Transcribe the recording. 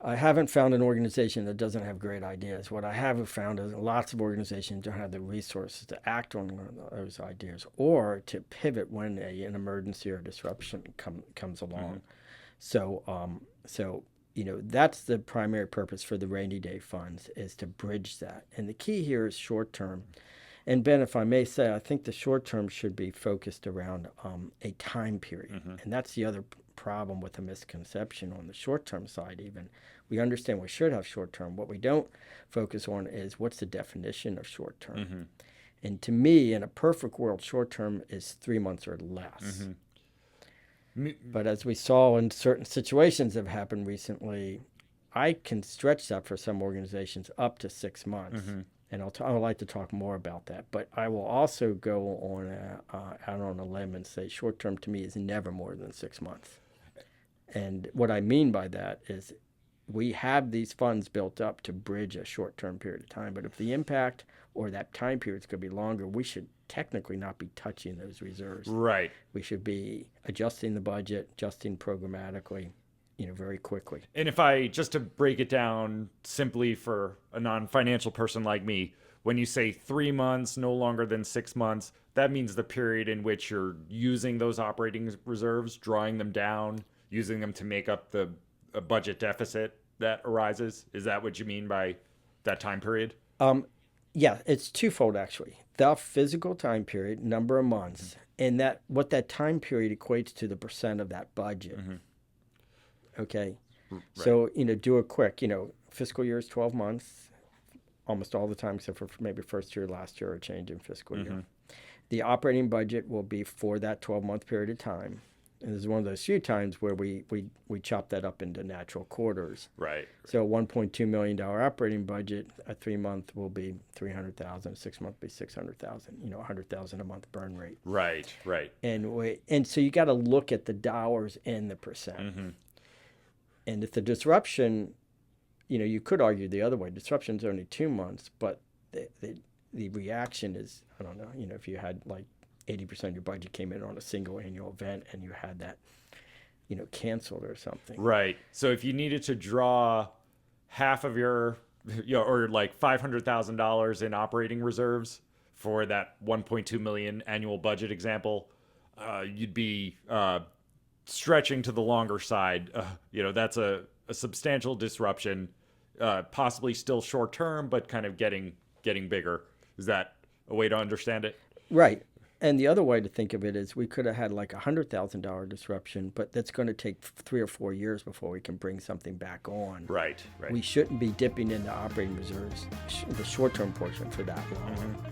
I haven't found an organization that doesn't have great ideas. What I have found is lots of organizations don't have the resources to act on those ideas or to pivot when an emergency or disruption comes along. So that's the primary purpose for the rainy day funds, is to bridge that. And the key here is short term. And Ben, if I may say, I think the short term should be focused around a time period. And that's the other problem with a misconception on the short term side. Even we understand we should have short term. What we don't focus on is what's the definition of short term. And to me, in a perfect world, short term is 3 months or less. But as we saw in certain situations that have happened recently, I can stretch that for some organizations up to 6 months. And I would like to talk more about that. But I will also go on out on a limb and say short term to me is never more than 6 months. And what I mean by that is we have these funds built up to bridge a short term period of time. But if the impact or that time period is going to be longer, we should technically not be touching those reserves. Right. We should be adjusting the budget, adjusting programmatically, very quickly. And if I, just to break it down simply for a non-financial person like me, when you say 3 months, no longer than 6 months, that means the period in which you're using those operating reserves, drawing them down, using them to make up the budget deficit that arises. Is that what you mean by that time period? Yeah, it's twofold actually. The physical time period, number of months, and that what that time period equates to the percent of that budget. Okay, right. So do a quick. Fiscal year is 12 months, almost all the time, except for maybe first year, last year, or a change in fiscal year. The operating budget will be for that 12-month period of time. And this is one of those few times where we chop that up into natural quarters. Right. So a $1.2 million operating budget, a 3-month will be $300,000, a 6-month will be $600,000, $100,000 a month burn rate. Right. And so you got to look at the dollars and the percent. And if the disruption, you could argue the other way. Disruption's only 2 months, but the reaction is, I don't know, if you had like 80% of your budget came in on a single annual event and you had that, canceled or something. Right. So if you needed to draw half of your, or like $500,000 in operating reserves for that 1.2 million annual budget example, you'd be stretching to the longer side. That's a substantial disruption, possibly still short term, but kind of getting bigger. Is that a way to understand it? Right. And the other way to think of it is we could have had like $100,000 disruption, but that's going to take 3 or 4 years before we can bring something back on. Right. We shouldn't be dipping into operating reserves, the short-term portion, for that long.